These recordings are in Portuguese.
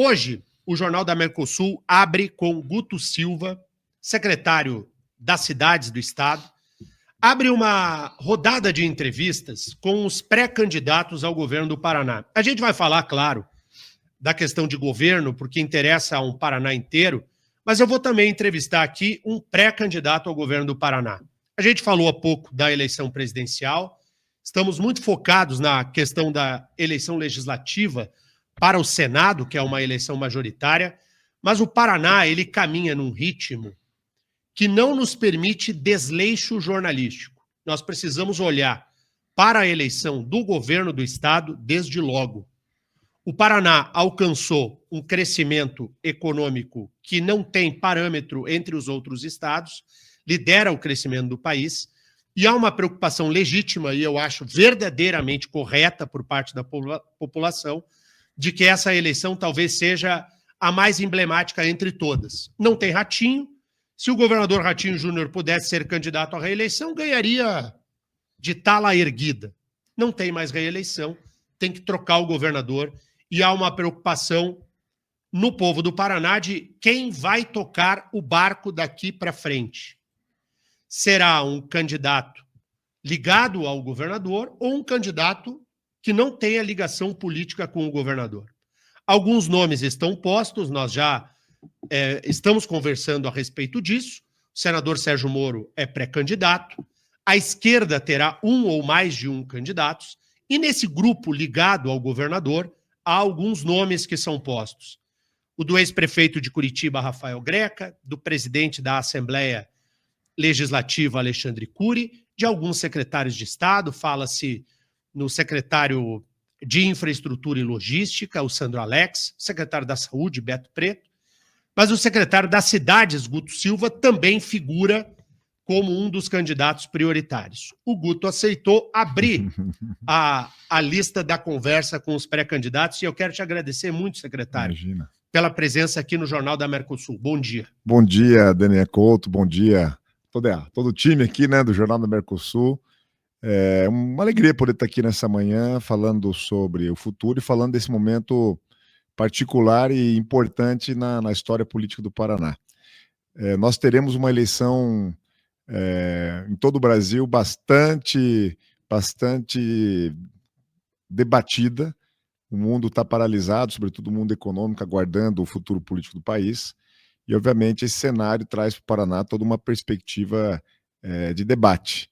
Hoje, o Jornal da Mercosul abre com Guto Silva, secretário das cidades do estado, abre uma rodada de entrevistas com os pré-candidatos ao governo do Paraná. A gente vai falar, claro, da questão de governo, porque interessa a um Paraná inteiro, mas eu vou também entrevistar aqui um pré-candidato ao governo do Paraná. A gente falou há pouco da eleição presidencial, estamos muito focados na questão da eleição legislativa para o Senado, que é uma eleição majoritária, mas o Paraná, ele caminha num ritmo que não nos permite desleixo jornalístico. Nós precisamos olhar para a eleição do governo do estado desde logo. O Paraná alcançou um crescimento econômico que não tem parâmetro entre os outros estados, lidera o crescimento do país, e há uma preocupação legítima, e eu acho verdadeiramente correta por parte da população, de que essa eleição talvez seja a mais emblemática entre todas. Não tem Ratinho. Se o governador Ratinho Júnior pudesse ser candidato à reeleição, ganharia de tala erguida. Não tem mais reeleição, tem que trocar o governador, e há uma preocupação no povo do Paraná de quem vai tocar o barco daqui para frente. Será um candidato ligado ao governador ou um candidato que não tenha ligação política com o governador? Alguns nomes estão postos, nós já estamos conversando a respeito disso. O senador Sérgio Moro é pré-candidato, a esquerda terá um ou mais de um candidatos, e nesse grupo ligado ao governador, há alguns nomes que são postos. O do ex-prefeito de Curitiba, Rafael Greca, do presidente da Assembleia Legislativa, Alexandre Cury, de alguns secretários de Estado, fala-se no secretário de Infraestrutura e Logística, o Sandro Alex, secretário da Saúde, Beto Preto, mas o secretário das Cidades, Guto Silva, também figura como um dos candidatos prioritários. O Guto aceitou abrir a lista da conversa com os pré-candidatos, e eu quero te agradecer muito, secretário, pela presença aqui no Jornal da Mercosul. Bom dia. Bom dia, Daniel Couto, bom dia todo o time aqui, né, do Jornal da Mercosul. É uma alegria poder estar aqui nessa manhã falando sobre o futuro e falando desse momento particular e importante na história política do Paraná. Nós teremos uma eleição em todo o Brasil bastante debatida. O mundo está paralisado, sobretudo o mundo econômico, aguardando o futuro político do país. E, obviamente, esse cenário traz para o Paraná toda uma perspectiva de debate.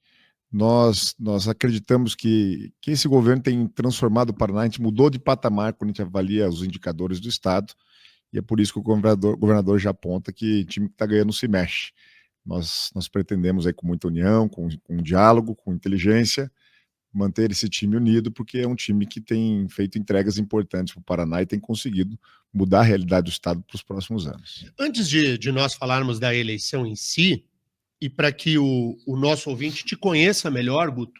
Nós acreditamos que esse governo tem transformado o Paraná, a gente mudou de patamar quando a gente avalia os indicadores do Estado, e é por isso que o governador já aponta que o time que está ganhando se mexe. Nós pretendemos, aí, com muita união, com diálogo, com inteligência, manter esse time unido, porque é um time que tem feito entregas importantes para o Paraná e tem conseguido mudar a realidade do Estado para os próximos anos. Antes de nós falarmos da eleição em si, e para que o nosso ouvinte te conheça melhor, Guto,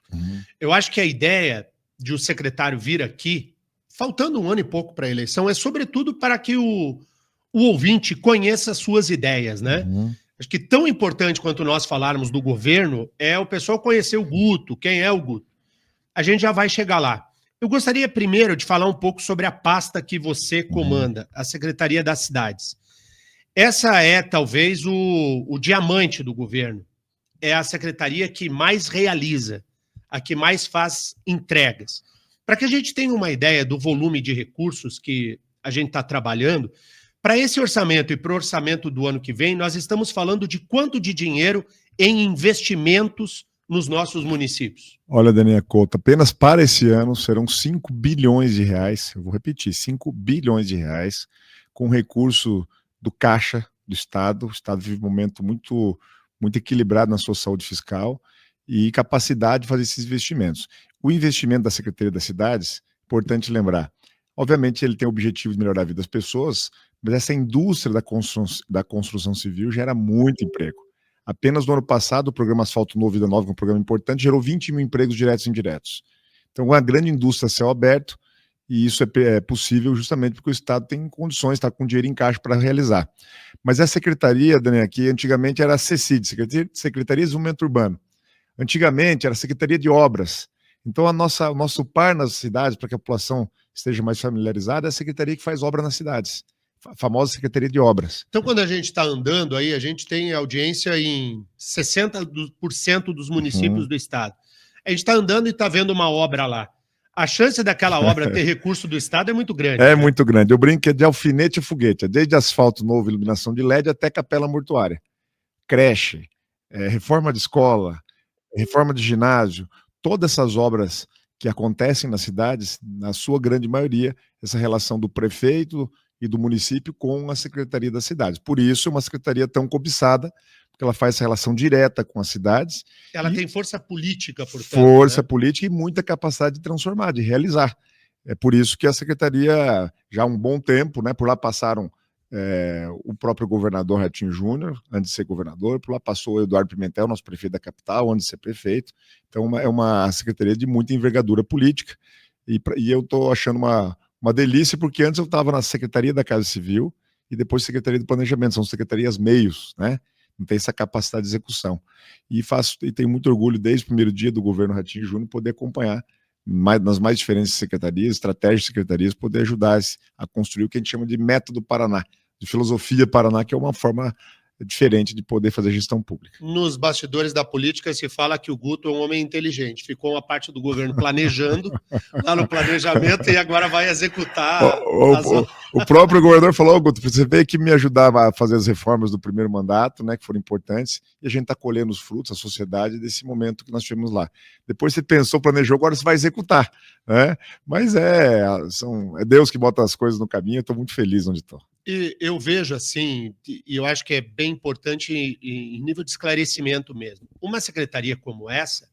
eu acho que a ideia de o secretário vir aqui, faltando um ano e pouco para a eleição, é sobretudo para que o ouvinte conheça as suas ideias, né? Acho que tão importante quanto nós falarmos do governo é o pessoal conhecer o Guto, quem é o Guto. A gente já vai chegar lá. Eu gostaria primeiro de falar um pouco sobre a pasta que você comanda, a Secretaria das Cidades. Essa é talvez o diamante do governo. É a secretaria que mais realiza, a que mais faz entregas. Para que a gente tenha uma ideia do volume de recursos que a gente está trabalhando, para esse orçamento e para o orçamento do ano que vem, nós estamos falando de quanto de dinheiro em investimentos nos nossos municípios? Olha, Daniel Couto, apenas para esse ano serão 5 bilhões de reais, eu vou repetir, 5 bilhões de reais, com recurso do Caixa do Estado. O Estado vive um momento muito equilibrado na sua saúde fiscal e capacidade de fazer esses investimentos. O investimento da Secretaria das Cidades, importante lembrar, obviamente ele tem o objetivo de melhorar a vida das pessoas, mas essa indústria da construção civil gera muito emprego. Apenas no ano passado, o programa Asfalto Novo Vida Nova, que é um programa importante, gerou 20 mil empregos diretos e indiretos. Então, uma grande indústria a céu aberto, e isso é possível justamente porque o Estado tem condições, está com dinheiro em caixa para realizar. Mas a secretaria, Daniel, aqui antigamente era a SECID, Secretaria de Desenvolvimento Urbano. Antigamente era a Secretaria de Obras. Então, o nosso par nas cidades, para que a população esteja mais familiarizada, é a secretaria que faz obra nas cidades. a famosa Secretaria de Obras. Então, quando a gente está andando aí, a gente tem audiência em 60% dos municípios do estado. A gente está andando e está vendo uma obra lá. A chance daquela obra ter recurso do estado é muito grande. É, né? Muito grande. Eu brinco que é de alfinete a foguete, desde asfalto novo, iluminação de LED, até capela mortuária. Creche, reforma de escola, reforma de ginásio, todas essas obras que acontecem nas cidades, na sua grande maioria, essa relação do prefeito e do município com a Secretaria das Cidades. Por isso, é uma secretaria tão cobiçada, porque ela faz essa relação direta com as cidades. Ela tem força política, portanto. Força política e muita capacidade de transformar, de realizar. É por isso que a secretaria, já há um bom tempo, né, por lá passaram o próprio governador Ratinho Júnior, antes de ser governador, por lá passou o Eduardo Pimentel, nosso prefeito da capital, antes de ser prefeito. Então, é uma secretaria de muita envergadura política, e eu estou achando uma delícia, porque antes eu estava na Secretaria da Casa Civil e depois Secretaria do Planejamento, são secretarias meios, né? Não tem essa capacidade de execução. E tenho muito orgulho, desde o primeiro dia do governo Ratinho Júnior, poder acompanhar nas mais diferentes secretarias, estratégias de secretarias, poder ajudar a construir o que a gente chama de método Paraná, de filosofia Paraná, que é uma forma diferente de poder fazer gestão pública. Nos bastidores da política se fala que o Guto é um homem inteligente, ficou uma parte do governo planejando, lá no planejamento, e agora vai executar. O próprio governador falou: Guto, você veio aqui me ajudar a fazer as reformas do primeiro mandato, né, que foram importantes, e a gente está colhendo os frutos, a sociedade, desse momento que nós tivemos lá. Depois você pensou, planejou, agora você vai executar, né? Mas é Deus que bota as coisas no caminho. Eu estou muito feliz onde estou. E eu vejo assim, e eu acho que é bem importante em nível de esclarecimento mesmo. Uma secretaria como essa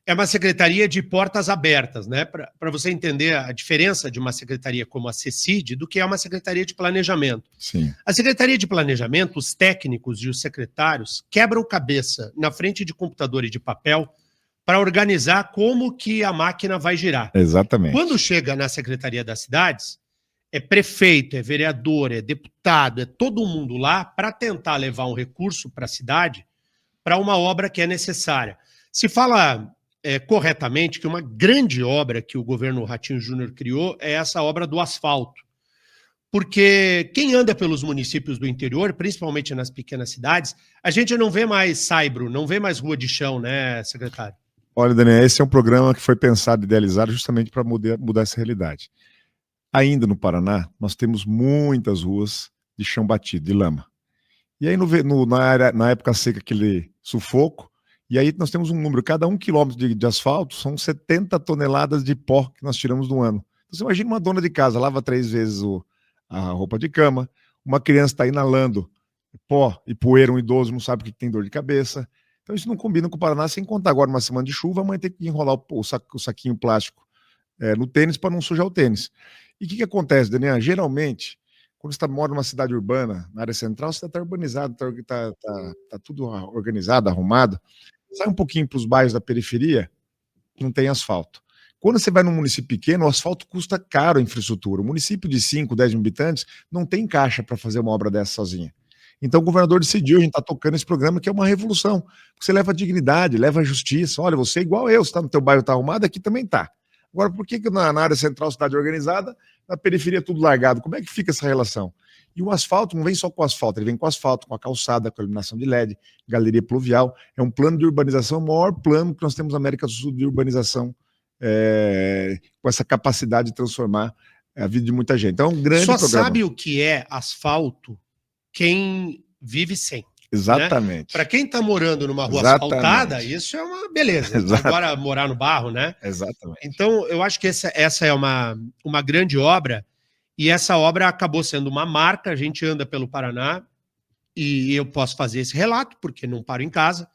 é uma secretaria de portas abertas, né? Para você entender a diferença de uma secretaria como a CECID do que é uma secretaria de planejamento. Sim. A secretaria de planejamento, os técnicos e os secretários quebram cabeça na frente de computador e de papel para organizar como que a máquina vai girar. Exatamente. Quando chega na Secretaria das Cidades, é prefeito, é vereador, é deputado, é todo mundo lá para tentar levar um recurso para a cidade para uma obra que é necessária. Se fala corretamente que uma grande obra que o governo Ratinho Júnior criou é essa obra do asfalto. Porque quem anda pelos municípios do interior, principalmente nas pequenas cidades, a gente não vê mais saibro, não vê mais rua de chão, né, secretário? Olha, Daniel, esse é um programa que foi pensado e idealizado justamente para mudar essa realidade. Ainda no Paraná, nós temos muitas ruas de chão batido, de lama. E aí, na época seca, aquele sufoco, e aí nós temos um número, cada 1 quilômetro de asfalto são 70 toneladas de pó que nós tiramos no ano. Então, você imagina uma dona de casa, lava 3 vezes a roupa de cama, uma criança está inalando pó e poeira, um idoso não sabe o que tem dor de cabeça. Então, isso não combina com o Paraná, sem contar agora uma semana de chuva, a mãe tem que enrolar o saquinho plástico no tênis para não sujar o tênis. E o que acontece, Daniel? Geralmente, quando você mora numa cidade urbana, na área central, você está urbanizado, está tudo organizado, arrumado. Sai um pouquinho para os bairros da periferia, não tem asfalto. Quando você vai num município pequeno, o asfalto custa caro a infraestrutura. O município de 5, 10 mil habitantes não tem caixa para fazer uma obra dessa sozinha. Então o governador decidiu, a gente está tocando esse programa, que é uma revolução. Você leva dignidade, leva justiça. Olha, você é igual eu, você está no teu bairro, está arrumado, aqui também está. Agora, por que na área central, cidade organizada, na periferia tudo largado? Como é que fica essa relação? E o asfalto não vem só com asfalto, ele vem com asfalto, com a calçada, com a iluminação de LED, galeria pluvial. É um plano de urbanização, o maior plano que nós temos na América do Sul de urbanização, com essa capacidade de transformar a vida de muita gente. Então é um grande programa. Só sabe o que é asfalto quem vive sem. Exatamente. Né? Para quem está morando numa rua asfaltada, isso é uma beleza. Agora morar no barro, né? Exatamente. Então, eu acho que essa é uma grande obra, e essa obra acabou sendo uma marca. A gente anda pelo Paraná, e eu posso fazer esse relato, porque não paro em casa.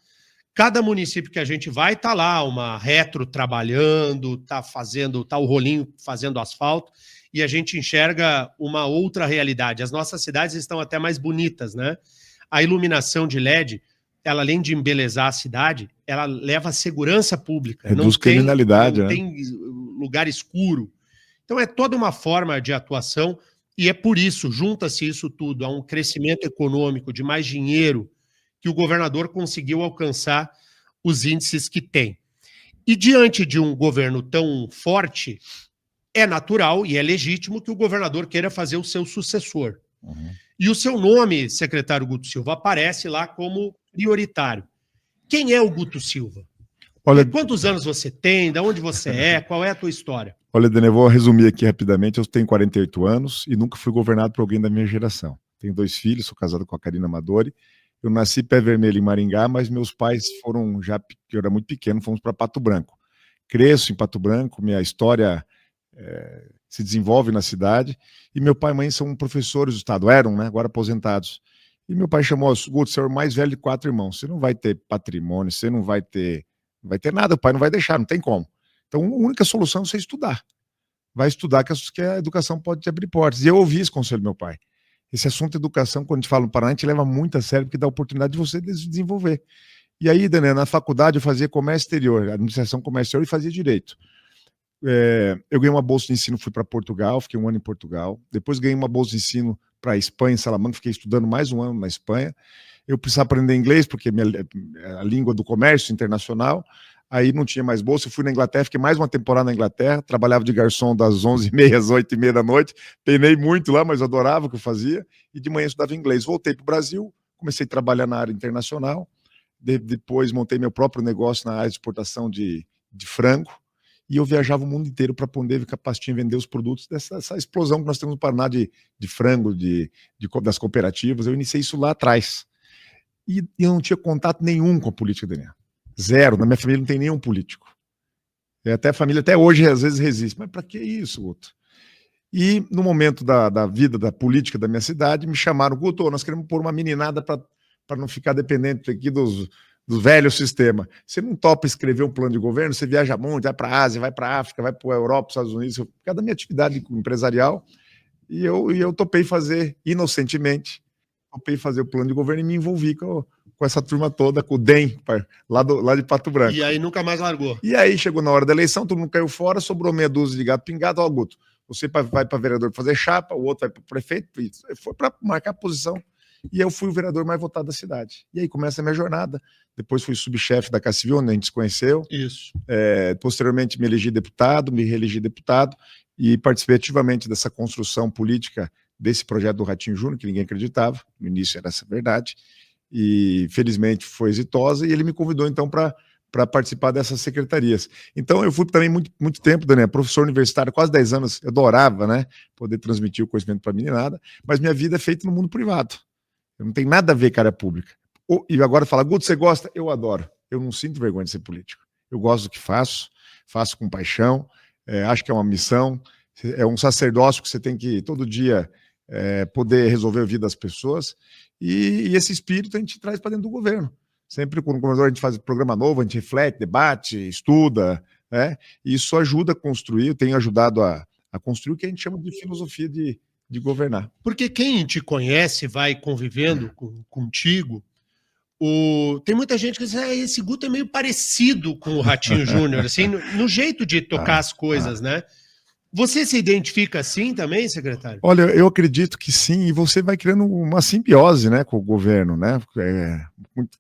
Cada município que a gente vai, tá lá uma retro trabalhando, tá o rolinho fazendo asfalto, e a gente enxerga uma outra realidade. As nossas cidades estão até mais bonitas, né? A iluminação de LED, ela, além de embelezar a cidade, ela leva segurança pública. Reduz criminalidade, não tem lugar escuro. Então é toda uma forma de atuação, e é por isso, junta-se isso tudo a um crescimento econômico de mais dinheiro, que o governador conseguiu alcançar os índices que tem. E diante de um governo tão forte, é natural e é legítimo que o governador queira fazer o seu sucessor. Uhum. E o seu nome, secretário Guto Silva, aparece lá como prioritário. Quem é o Guto Silva? Olha, Quantos anos você tem? De onde você é? Qual é a tua história? olha, Dani, eu vou resumir aqui rapidamente. Eu tenho 48 anos e nunca fui governado por alguém da minha geração. Tenho 2 filhos, sou casado com a Karina Amadori. Eu nasci pé vermelho em Maringá, mas meus pais foram já, eu era muito pequeno, fomos para Pato Branco. Cresço em Pato Branco, minha história se desenvolve na cidade, e meu pai e mãe são professores do estado, eram, né, agora aposentados. E meu pai chamou, Guto, você é o mais velho de 4 irmãos, você não vai ter patrimônio, você não vai ter nada, o pai não vai deixar, não tem como. Então a única solução é você estudar. Vai estudar que a educação pode te abrir portas. E eu ouvi esse conselho do meu pai. Esse assunto de educação, quando a gente fala no Paraná, a gente leva muito a sério, porque dá a oportunidade de você desenvolver. E aí, Daniel, na faculdade eu fazia comércio exterior, administração comercial e fazia direito. Eu ganhei uma bolsa de ensino, fui para Portugal, fiquei 1 ano em Portugal. Depois ganhei uma bolsa de ensino para a Espanha, em Salamanca, fiquei estudando mais 1 ano na Espanha. Eu precisava aprender inglês, porque a língua do comércio internacional. Aí não tinha mais bolsa, eu fui na Inglaterra, fiquei mais uma temporada na Inglaterra, trabalhava de garçom das 11h30 às 8h30 da noite, penei muito lá, mas adorava o que eu fazia, e de manhã estudava inglês. Voltei para o Brasil, comecei a trabalhar na área internacional, depois montei meu próprio negócio na área de exportação de frango, e eu viajava o mundo inteiro para poder ficar pastinho vender os produtos dessa explosão que nós temos no Paraná de frango, das cooperativas. Eu iniciei isso lá atrás. E eu não tinha contato nenhum com a política, Daniel. Zero. Na minha família não tem nenhum político. Até a família, até hoje, às vezes resiste. Mas para que isso, Guto? E no momento da vida, da política da minha cidade, me chamaram, Guto, nós queremos pôr uma meninada para não ficar dependente aqui do velho sistema. Você não topa escrever um plano de governo, você viaja muito, vai para a Ásia, vai para a África, vai para a Europa, para os Estados Unidos, por causa da minha atividade empresarial, e eu topei fazer, inocentemente, topei fazer o plano de governo e me envolvi com essa turma toda, com o DEM, lá de Pato Branco. E aí nunca mais largou. E aí chegou na hora da eleição, todo mundo caiu fora, sobrou meia dúzia de gato pingado, ó, Guto, você vai para vereador fazer chapa, o outro vai para prefeito, foi para marcar a posição. E eu fui o vereador mais votado da cidade. E aí começa a minha jornada. Depois fui subchefe da Casa Civil, onde a gente se conheceu. Isso. Posteriormente me elegi deputado, me reelegi deputado e participei ativamente dessa construção política desse projeto do Ratinho Júnior, que ninguém acreditava. No início era essa verdade. E felizmente foi exitosa. E ele me convidou então para participar dessas secretarias. Então eu fui também muito tempo, Daniel, professor universitário, quase 10 anos. Eu adorava, né, poder transmitir o conhecimento para a meninada, mas minha vida é feita no mundo privado. Não tem nada a ver com a área pública. E agora fala, Guto, você gosta? Eu adoro. Eu não sinto vergonha de ser político. Eu gosto do que faço com paixão, acho que é uma missão, é um sacerdócio que você tem que, todo dia, poder resolver a vida das pessoas, e esse espírito a gente traz para dentro do governo. Sempre quando o governador a gente faz programa novo, a gente reflete, debate, estuda, né? E isso ajuda a construir, eu tenho ajudado a construir o que a gente chama de filosofia de governar. Porque quem te conhece, vai convivendo contigo, tem muita gente que diz, esse Guto é meio parecido com o Ratinho Júnior, assim, no jeito de tocar as coisas, né? Você se identifica assim também, secretário? Olha, eu acredito que sim, e você vai criando uma simbiose, né, com o governo, né?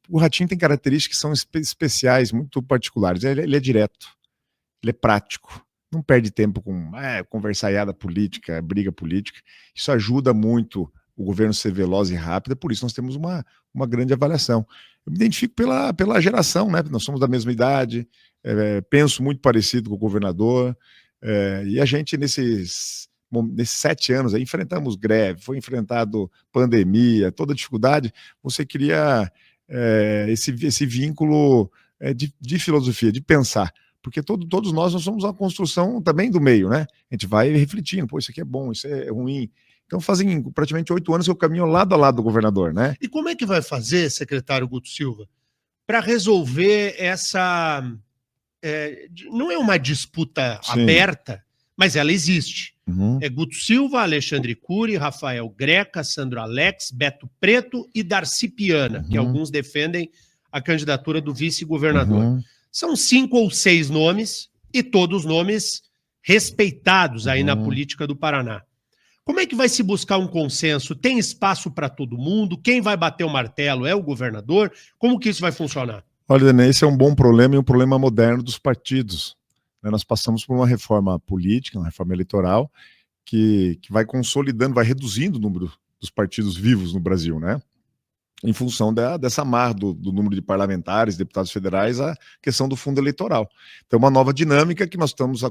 O Ratinho tem características que são especiais, muito particulares. Ele é direto, ele é prático. Não perde tempo com conversaiada política, briga política. Isso ajuda muito o governo ser veloz e rápido, por isso nós temos uma grande avaliação. Eu me identifico pela geração, né? Nós somos da mesma idade, penso muito parecido com o governador, e a gente, nesses 7 anos, aí, enfrentamos greve, foi enfrentado pandemia, toda dificuldade, você cria esse vínculo de filosofia, de pensar. Porque todos nós somos uma construção também do meio, né? A gente vai refletindo, pô, isso aqui é bom, isso é ruim. Então fazem praticamente 8 anos que eu caminho lado a lado do governador, né? E como é que vai fazer, secretário Guto Silva, para resolver essa... não é uma disputa aberta, mas ela existe. Uhum. É Guto Silva, Alexandre Cury, Rafael Greca, Sandro Alex, Beto Preto e Darcy Piana, que alguns defendem a candidatura do vice-governador. São 5 ou 6 nomes, e todos nomes respeitados aí na política do Paraná. Como é que vai se buscar um consenso? Tem espaço para todo mundo? Quem vai bater o martelo é o governador? Como que isso vai funcionar? Olha, Daniel, esse é um bom problema e um problema moderno dos partidos. né? Nós passamos por uma reforma política, uma reforma eleitoral, que vai consolidando, vai reduzindo o número dos partidos vivos no Brasil, né? Em função dessa amarra do número de parlamentares, deputados federais, a questão do fundo eleitoral. Então, uma nova dinâmica que nós estamos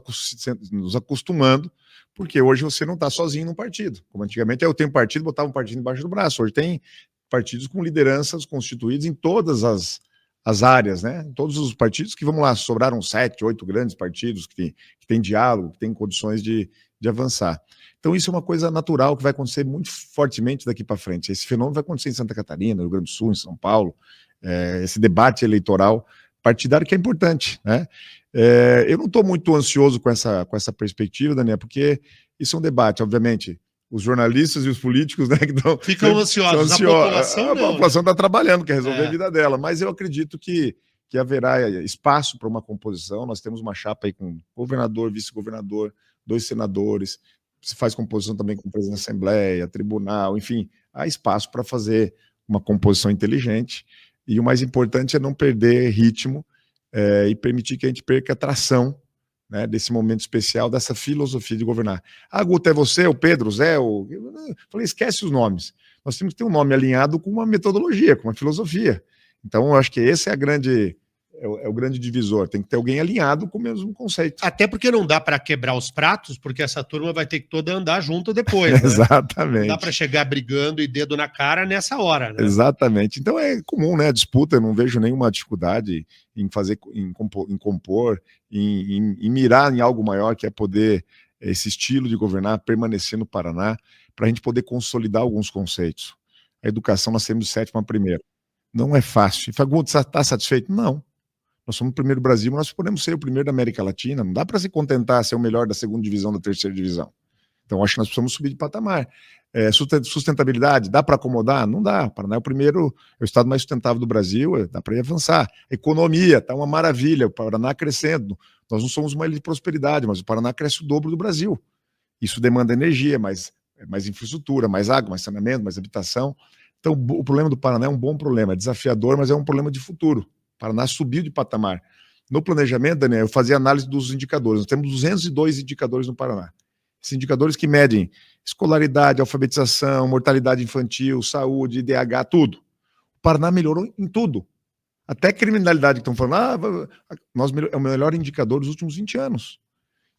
nos acostumando, porque hoje você não está sozinho num partido. Como antigamente, eu tenho partido, botava um partido embaixo do braço. Hoje tem partidos com lideranças constituídas em todas as áreas, né? Em todos os partidos que, vamos lá, sobraram 7, 8 grandes partidos que têm diálogo, que têm condições de avançar. Então, isso é uma coisa natural que vai acontecer muito fortemente daqui para frente. Esse fenômeno vai acontecer em Santa Catarina, no Rio Grande do Sul, em São Paulo, esse debate eleitoral partidário que é importante, né? Eu não estou muito ansioso com essa perspectiva, Daniel, porque isso é um debate, obviamente. Os jornalistas e os políticos, né, que ficam ansiosos. A população está trabalhando, quer resolver a vida dela, mas eu acredito que haverá espaço para uma composição. Nós temos uma chapa aí com governador, vice-governador, 2 senadores, se faz composição também com presidente da Assembleia, tribunal, enfim, há espaço para fazer uma composição inteligente, e o mais importante é não perder ritmo e permitir que a gente perca a tração, né, desse momento especial, dessa filosofia de governar. Ah, Guto, é você, o Pedro, o Zé, Eu falei, esquece os nomes. Nós temos que ter um nome alinhado com uma metodologia, com uma filosofia. Então, eu acho que esse é o grande divisor. Tem que ter alguém alinhado com o mesmo conceito. Até porque não dá para quebrar os pratos, porque essa turma vai ter que toda andar junto depois, né? Exatamente. Não dá para chegar brigando e dedo na cara nessa hora, né? Exatamente. Então é comum, né? A disputa, eu não vejo nenhuma dificuldade em compor, em mirar em algo maior, que é poder, esse estilo de governar, permanecer no Paraná, para a gente poder consolidar alguns conceitos. A educação, nós temos de 7ª a 1ª. Não é fácil. E Fagundes, está satisfeito? Não. Nós somos o primeiro Brasil, mas nós podemos ser o primeiro da América Latina. Não dá para se contentar ser o melhor da 2ª divisão, da 3ª divisão. Então, acho que nós precisamos subir de patamar. Sustentabilidade, dá para acomodar? Não dá. O Paraná é o estado mais sustentável do Brasil, dá para ir avançar. Economia, está uma maravilha, o Paraná crescendo. Nós não somos uma ilha de prosperidade, mas o Paraná cresce o dobro do Brasil. Isso demanda energia, mais infraestrutura, mais água, mais saneamento, mais habitação. Então, o problema do Paraná é um bom problema, é desafiador, mas é um problema de futuro. O Paraná subiu de patamar. No planejamento, Daniel, eu fazia análise dos indicadores. Nós temos 202 indicadores no Paraná. Esses indicadores que medem escolaridade, alfabetização, mortalidade infantil, saúde, IDH, tudo. O Paraná melhorou em tudo. Até criminalidade que estão falando, é o melhor indicador dos últimos 20 anos.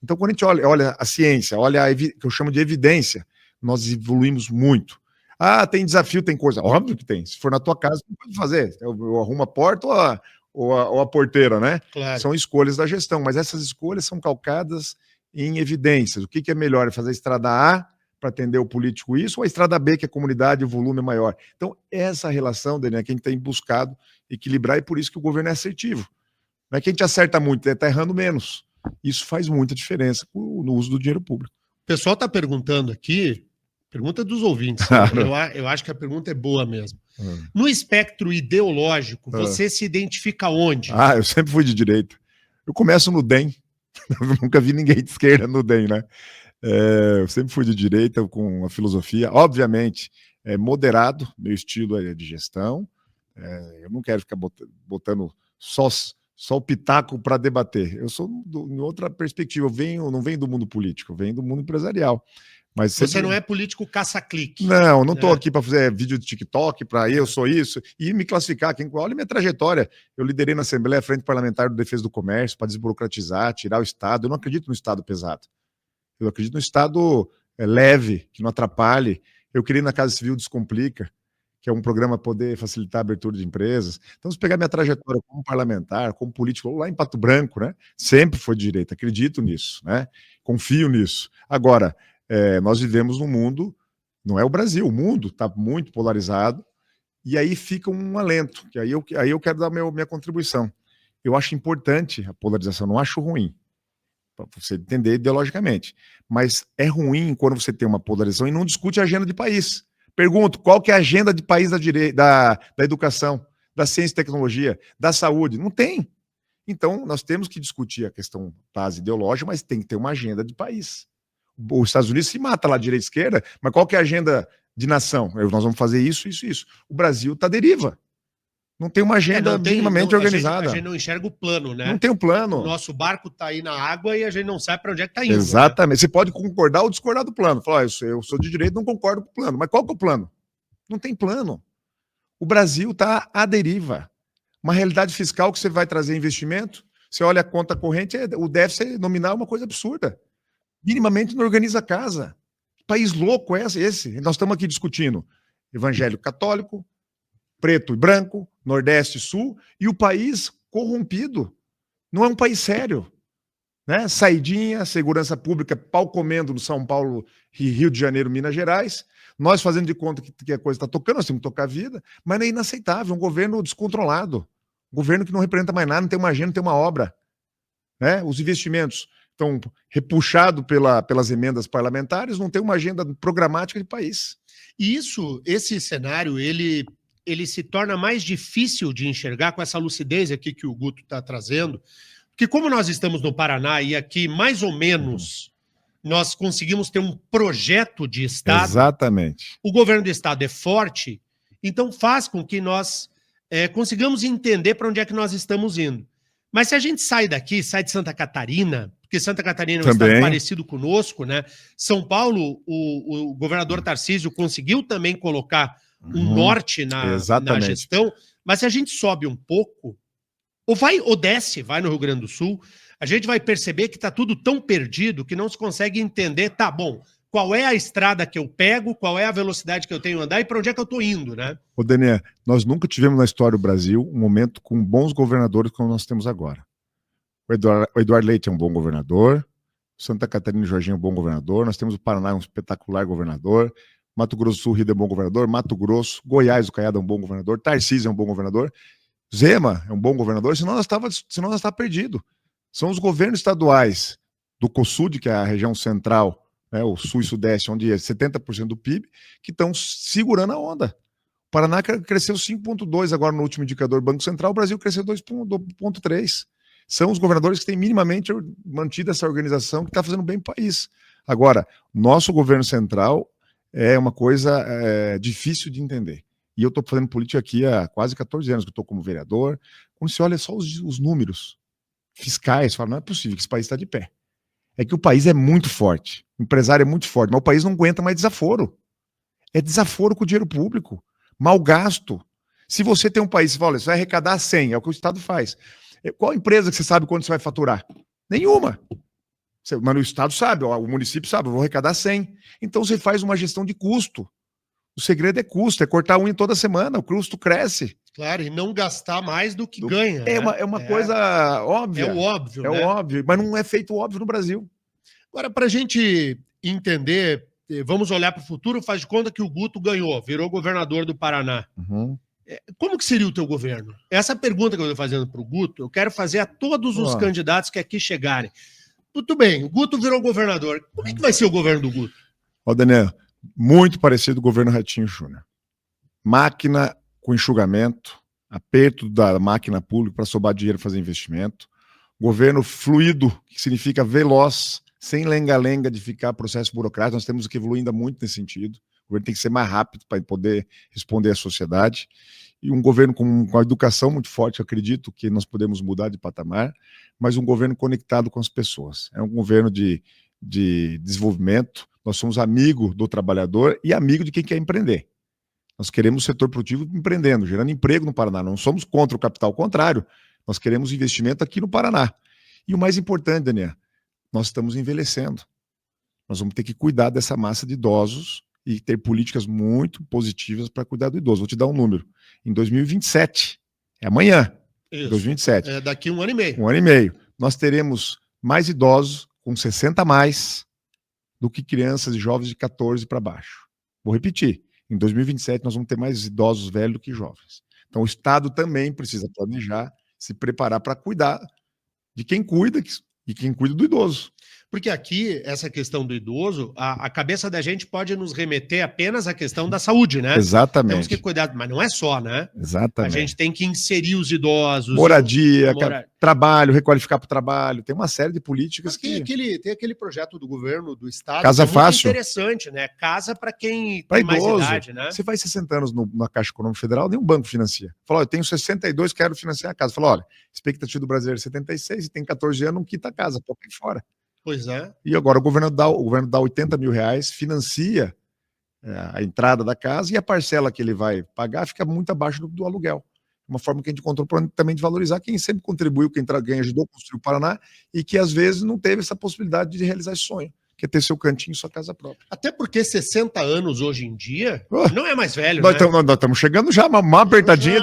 Então, quando a gente olha a ciência, olha que eu chamo de evidência, nós evoluímos muito. Ah, tem desafio, tem coisa. Óbvio que tem. Se for na tua casa, não pode fazer. Eu arrumo a porta ou a porteira, né? Claro. São escolhas da gestão, mas essas escolhas são calcadas em evidências. O que é melhor? É fazer a estrada A para atender o político isso, ou a estrada B, que a comunidade, o volume é maior? Então, essa relação, Daniel, que a gente tem buscado equilibrar, e por isso que o governo é assertivo. Não é que a gente acerta muito, está errando menos. Isso faz muita diferença no uso do dinheiro público. O pessoal está perguntando aqui, pergunta dos ouvintes, claro. Eu acho que a pergunta é boa mesmo. No espectro ideológico, você se identifica onde? Eu sempre fui de direita. Eu começo no DEM. Eu nunca vi ninguém de esquerda no DEM, né? Eu sempre fui de direita, com a filosofia, obviamente, moderado, meu estilo é de gestão. Eu não quero ficar botando só o pitaco para debater. Eu sou em outra perspectiva, eu não venho do mundo político, eu venho do mundo empresarial. Mas você não é político caça-clique. Não estou aqui para fazer vídeo de TikTok, para eu sou isso, e me classificar. Olha minha trajetória. Eu liderei na Assembleia a Frente Parlamentar de Defesa do Comércio para desburocratizar, tirar o Estado. Eu não acredito no Estado pesado. Eu acredito no Estado leve, que não atrapalhe. Eu criei na Casa Civil Descomplica, que é um programa para poder facilitar a abertura de empresas. Então, se pegar minha trajetória como parlamentar, como político, lá em Pato Branco, né, sempre foi de direita, acredito nisso, né, confio nisso. Agora, nós vivemos num mundo, não é o Brasil, o mundo está muito polarizado, e aí fica um alento, que aí eu quero dar minha contribuição. Eu acho importante a polarização, não acho ruim, para você entender ideologicamente, mas é ruim quando você tem uma polarização e não discute a agenda de país. Pergunto, qual que é a agenda de país da educação, da ciência e tecnologia, da saúde? Não tem. Então, nós temos que discutir a questão base ideológica, mas tem que ter uma agenda de país. Os Estados Unidos se mata lá, direita e esquerda, mas qual que é a agenda de nação? Nós vamos fazer isso, isso, isso. O Brasil está à deriva. Não tem uma agenda minimamente organizada. A gente não enxerga o plano, né? Não tem um plano. O nosso barco está aí na água e a gente não sabe para onde é que está indo. Exatamente. Né? Você pode concordar ou discordar do plano. Falar, eu sou de direito, não concordo com o plano. Mas qual que é o plano? Não tem plano. O Brasil está à deriva. Uma realidade fiscal que você vai trazer investimento, você olha a conta corrente, o déficit nominal é uma coisa absurda. Minimamente não organiza a casa. País louco é esse. Nós estamos aqui discutindo evangélico católico, preto e branco, Nordeste e Sul, e o país corrompido. Não é um país sério. Né? Saidinha, segurança pública, pau comendo no São Paulo, Rio de Janeiro, Minas Gerais. Nós fazendo de conta que a coisa está tocando, nós temos que tocar a vida, mas é inaceitável. Um governo descontrolado. Um governo que não representa mais nada, não tem uma agenda, não tem uma obra. Né? Os investimentos estão repuxados pelas emendas parlamentares, não tem uma agenda programática de país. E esse cenário, ele se torna mais difícil de enxergar com essa lucidez aqui que o Guto está trazendo, porque como nós estamos no Paraná e aqui mais ou menos nós conseguimos ter um projeto de Estado. Exatamente. O governo do Estado é forte, então faz com que nós consigamos entender para onde é que nós estamos indo. Mas se a gente sai daqui, sai de Santa Catarina, porque Santa Catarina é um estado parecido conosco, né? São Paulo, o governador Tarcísio conseguiu também colocar um norte na gestão, mas se a gente sobe um pouco, ou desce, vai no Rio Grande do Sul, a gente vai perceber que está tudo tão perdido que não se consegue entender, tá bom, qual é a estrada que eu pego, qual é a velocidade que eu tenho que andar e para onde é que eu estou indo, né? Ô, Daniel, nós nunca tivemos na história do Brasil um momento com bons governadores como nós temos agora. O Eduardo Leite é um bom governador, Santa Catarina e Jorginho é um bom governador, nós temos o Paraná, um espetacular governador, Mato Grosso do Sul, Rio é um bom governador, Mato Grosso, Goiás, o Caiado é um bom governador, Tarcísio é um bom governador, Zema é um bom governador, senão nós estávamos perdidos. São os governos estaduais do COSUD, que é a região central, né, o sul e sudeste, onde é 70% do PIB, que estão segurando a onda. O Paraná cresceu 5,2% agora no último indicador Banco Central, o Brasil cresceu 2,3%. São os governadores que têm minimamente mantido essa organização que está fazendo bem para o país. Agora, nosso governo central é uma coisa difícil de entender. E eu estou fazendo política aqui há quase 14 anos, que eu estou como vereador. Quando você olha só os números fiscais, você fala, não é possível que esse país está de pé. É que o país é muito forte, o empresário é muito forte, mas o país não aguenta mais desaforo. É desaforo com o dinheiro público, mal gasto. Se você tem um país, você fala, você vai arrecadar 100, é o que o Estado faz. Qual empresa que você sabe quanto você vai faturar? Nenhuma. Mas o Estado sabe, o município sabe, eu vou arrecadar 100. Então você faz uma gestão de custo. O segredo é custo, é cortar unha toda semana, o custo cresce. Claro, e não gastar mais do que ganha. É uma coisa óbvia. É o óbvio, né? O óbvio, mas não é feito óbvio no Brasil. Agora, para a gente entender, vamos olhar para o futuro, faz de conta que o Guto ganhou, virou governador do Paraná. Uhum. Como que seria o teu governo? Essa pergunta que eu estou fazendo para o Guto, eu quero fazer a todos os candidatos que aqui chegarem. Tudo bem, o Guto virou governador. Como é que vai ser o governo do Guto? Daniel, muito parecido com o governo Ratinho Júnior. Máquina com enxugamento, aperto da máquina pública para sobrar dinheiro e fazer investimento. Governo fluido, que significa veloz, sem lenga-lenga de ficar processo burocrático. Nós temos que evoluir ainda muito nesse sentido. O governo tem que ser mais rápido para poder responder à sociedade. E um governo com a educação muito forte, eu acredito que nós podemos mudar de patamar, mas um governo conectado com as pessoas. É um governo de desenvolvimento. Nós somos amigo do trabalhador e amigo de quem quer empreender. Nós queremos o setor produtivo empreendendo, gerando emprego no Paraná. Não somos contra o capital, ao contrário. Nós queremos investimento aqui no Paraná. E o mais importante, Daniel, nós estamos envelhecendo. Nós vamos ter que cuidar dessa massa de idosos e ter políticas muito positivas para cuidar do idoso. Vou te dar um número. Em 2027, é amanhã, Isso. 2027. É daqui 1 ano e meio. 1 ano e meio. Nós teremos mais idosos com 60 a mais do que crianças e jovens de 14 para baixo. Vou repetir. Em 2027, nós vamos ter mais idosos velhos do que jovens. Então, o Estado também precisa planejar, se preparar para cuidar de quem cuida e quem cuida do idoso. Porque aqui, essa questão do idoso, a cabeça da gente pode nos remeter apenas à questão da saúde, né? Exatamente. Temos que cuidar, mas não é só, né? Exatamente. A gente tem que inserir os idosos. Moradia, trabalho, requalificar para o trabalho. Tem uma série de políticas tem aquele projeto do governo do estado Casa que é Fácil. muito interessante, né? Casa para quem pra tem mais idoso. idade, né? Você faz 60 anos na Caixa Econômica Federal, nenhum banco financia. Fala, eu tenho 62, quero financiar a casa. Fala, olha, expectativa do brasileiro é 76 e tem 14 anos, não quita a casa, toca aí fora. Pois é. E agora o governo dá R$80 mil, financia a entrada da casa e a parcela que ele vai pagar fica muito abaixo do aluguel. Uma forma que a gente encontrou também de valorizar quem sempre contribuiu, quem ajudou a construir o Paraná e que às vezes não teve essa possibilidade de realizar esse sonho, que é ter seu cantinho, sua casa própria. Até porque 60 anos hoje em dia não é mais velho, nós né? Nós estamos chegando já, uma apertadinha.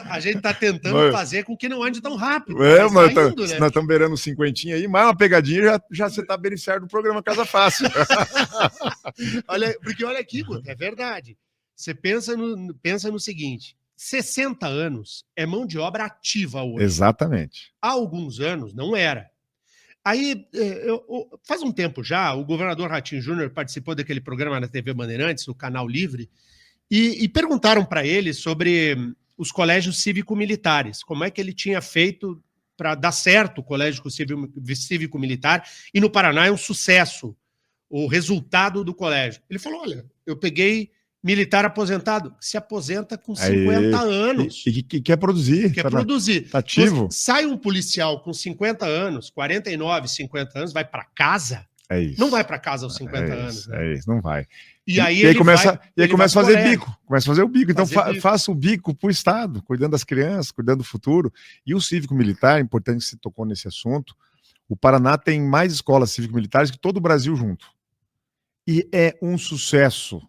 A gente tá tentando fazer com que não ande tão rápido. Nós estamos beirando 50 aí, mais uma pegadinha já você está beneficiado do programa Casa Fácil. olha aqui, Guto, é verdade. Você pensa no seguinte, 60 anos é mão de obra ativa hoje. Exatamente. Há alguns anos não era. Aí, faz um tempo já, o governador Ratinho Júnior participou daquele programa na TV Bandeirantes, no Canal Livre, e perguntaram para ele sobre os colégios cívico-militares, como é que ele tinha feito para dar certo o colégio cívico-militar, e no Paraná é um sucesso o resultado do colégio. Ele falou, olha, eu peguei militar aposentado, que se aposenta com 50 anos. E quer produzir. Quer produzir. Tá ativo. Sai um policial com 50 anos, 49, 50 anos, vai para casa. É isso. Não vai para casa aos 50 anos. Né? É isso, não vai. E aí começa a fazer bico. Começa a fazer o bico. Então faça o bico para o Estado, cuidando das crianças, cuidando do futuro. E o cívico-militar, importante que você tocou nesse assunto, o Paraná tem mais escolas cívico-militares que todo o Brasil junto. E é um sucesso.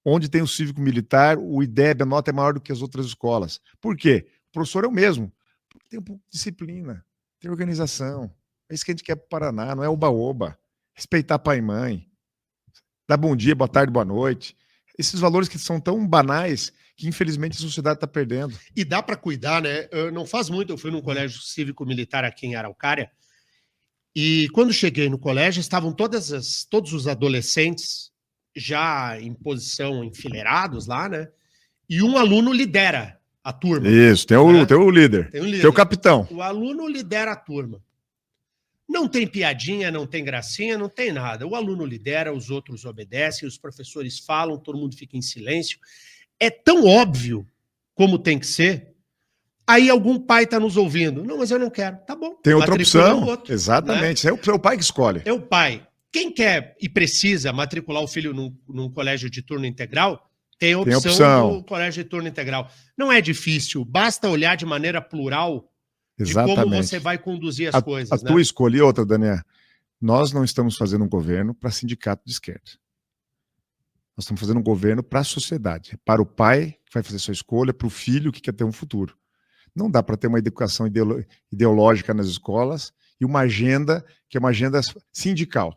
Onde tem o cívico-militar, o IDEB, a nota é maior do que as outras escolas. Por quê? O professor é o mesmo. Porque tem um pouco de disciplina, tem organização. É isso que a gente quer para o Paraná, não é oba-oba. Respeitar pai e mãe. Dar bom dia, boa tarde, boa noite. Esses valores que são tão banais que, infelizmente, a sociedade está perdendo. E dá para cuidar, né? Não faz muito, eu fui num colégio cívico-militar aqui em Araucária, e quando cheguei no colégio, estavam todos os adolescentes já em posição, enfileirados lá, né? E um aluno lidera a turma. Isso, tem o líder. Tem o capitão. O aluno lidera a turma. Não tem piadinha, não tem gracinha, não tem nada. O aluno lidera, os outros obedecem, os professores falam, todo mundo fica em silêncio. É tão óbvio como tem que ser. Aí algum pai está nos ouvindo. Não, mas eu não quero. Tá bom. Tem outra opção. Exatamente. Né? É o pai que escolhe. É o pai. Quem quer e precisa matricular o filho num colégio de turno integral, tem a opção do colégio de turno integral. Não é difícil, basta olhar de maneira plural de como você vai conduzir as coisas. A tua escolha e outra, Daniel. Nós não estamos fazendo um governo para sindicato de esquerda. Nós estamos fazendo um governo para a sociedade. Para o pai que vai fazer sua escolha, para o filho que quer ter um futuro. Não dá para ter uma educação ideológica nas escolas e uma agenda que é uma agenda sindical.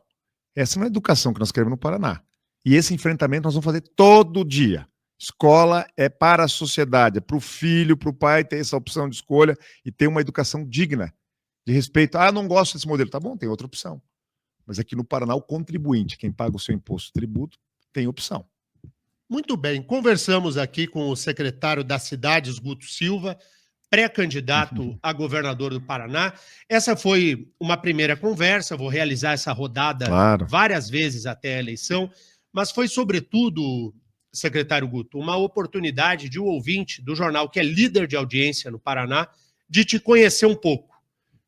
Essa não é a educação que nós queremos no Paraná. E esse enfrentamento nós vamos fazer todo dia. Escola é para a sociedade, é para o filho, para o pai ter essa opção de escolha e ter uma educação digna, de respeito. Ah, não gosto desse modelo. Tá bom, tem outra opção. Mas aqui no Paraná, o contribuinte, quem paga o seu imposto e tributo, tem opção. Muito bem. Conversamos aqui com o secretário das Cidades, Guto Silva, pré-candidato a governador do Paraná. Essa foi uma primeira conversa, vou realizar essa rodada várias vezes até a eleição, mas foi, sobretudo, secretário Guto, uma oportunidade de um ouvinte do jornal, que é líder de audiência no Paraná, de te conhecer um pouco.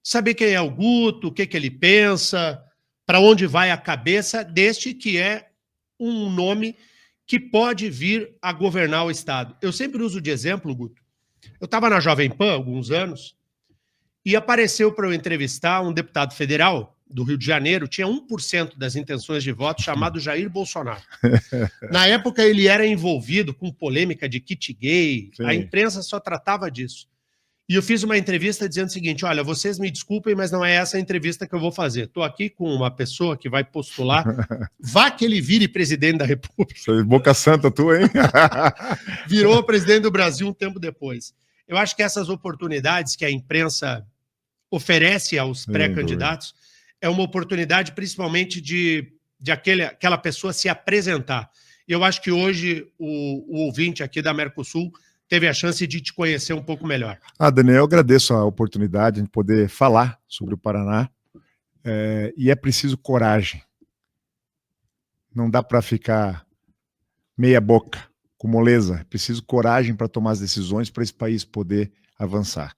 Saber quem é o Guto, o que ele pensa, para onde vai a cabeça deste que é um nome que pode vir a governar o Estado. Eu sempre uso de exemplo, Guto, eu estava na Jovem Pan há alguns anos e apareceu para eu entrevistar um deputado federal do Rio de Janeiro, tinha 1% das intenções de voto, chamado Jair Bolsonaro. Na época ele era envolvido com polêmica de kit gay, a imprensa só tratava disso. E eu fiz uma entrevista dizendo o seguinte, olha, vocês me desculpem, mas não é essa a entrevista que eu vou fazer. Estou aqui com uma pessoa que vai postular, vá que ele vire presidente da República. Boca santa tua, hein? Virou presidente do Brasil um tempo depois. Eu acho que essas oportunidades que a imprensa oferece aos pré-candidatos é uma oportunidade principalmente de aquela pessoa se apresentar. E eu acho que hoje o ouvinte aqui da Mercosul teve a chance de te conhecer um pouco melhor. Daniel, eu agradeço a oportunidade de poder falar sobre o Paraná, e é preciso coragem. Não dá para ficar meia boca, com moleza. É preciso coragem para tomar as decisões para esse país poder avançar.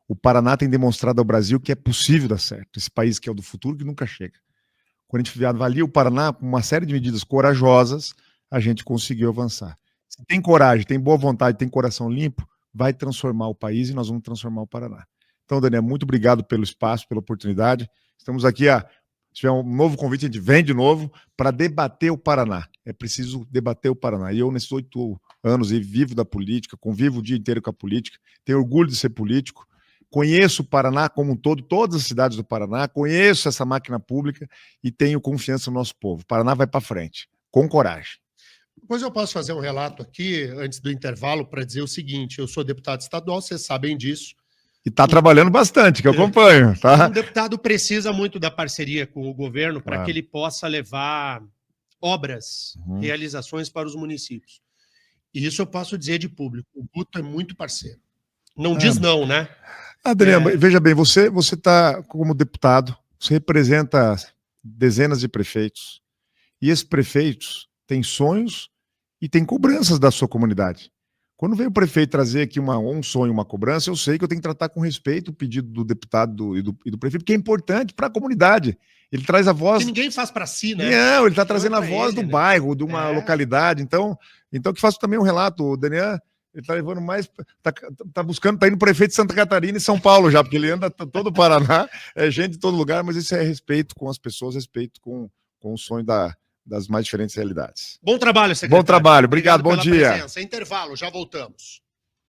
O Paraná tem demonstrado ao Brasil que é possível dar certo. Esse país que é o do futuro, que nunca chega. Quando a gente avalia o Paraná com uma série de medidas corajosas, a gente conseguiu avançar. Se tem coragem, tem boa vontade, tem coração limpo, vai transformar o país e nós vamos transformar o Paraná. Então, Daniel, muito obrigado pelo espaço, pela oportunidade. Estamos aqui, se tiver um novo convite, a gente vem de novo para debater o Paraná. É preciso debater o Paraná. E eu, nesses 8 anos, vivo da política, convivo o dia inteiro com a política, tenho orgulho de ser político, conheço o Paraná como um todo, todas as cidades do Paraná, conheço essa máquina pública e tenho confiança no nosso povo. O Paraná vai para frente, com coragem. Depois eu posso fazer um relato aqui, antes do intervalo, para dizer o seguinte: eu sou deputado estadual, vocês sabem disso. E está trabalhando bastante, que eu acompanho. Tá? Um deputado precisa muito da parceria com o governo para que ele possa levar obras, realizações para os municípios. E isso eu posso dizer de público. O Guto é muito parceiro. Não diz não, né? Daniel, veja bem, você está como deputado, você representa dezenas de prefeitos. E esses prefeitos têm sonhos e têm cobranças da sua comunidade. Quando vem o prefeito trazer aqui um sonho, uma cobrança, eu sei que eu tenho que tratar com respeito o pedido do deputado e do prefeito, porque é importante para a comunidade. Ele traz a voz... Que ninguém faz para si, né? Não, ele está trazendo a voz do bairro, de uma localidade. Então que faço também um relato. O Daniel, ele está levando mais... Está buscando, está indo prefeito de Santa Catarina e São Paulo já, porque ele anda todo o Paraná, é gente de todo lugar, mas isso é respeito com as pessoas, respeito com o sonho das mais diferentes realidades. Bom trabalho, secretário. Bom trabalho, obrigado, bom dia. Presença. Intervalo, já voltamos.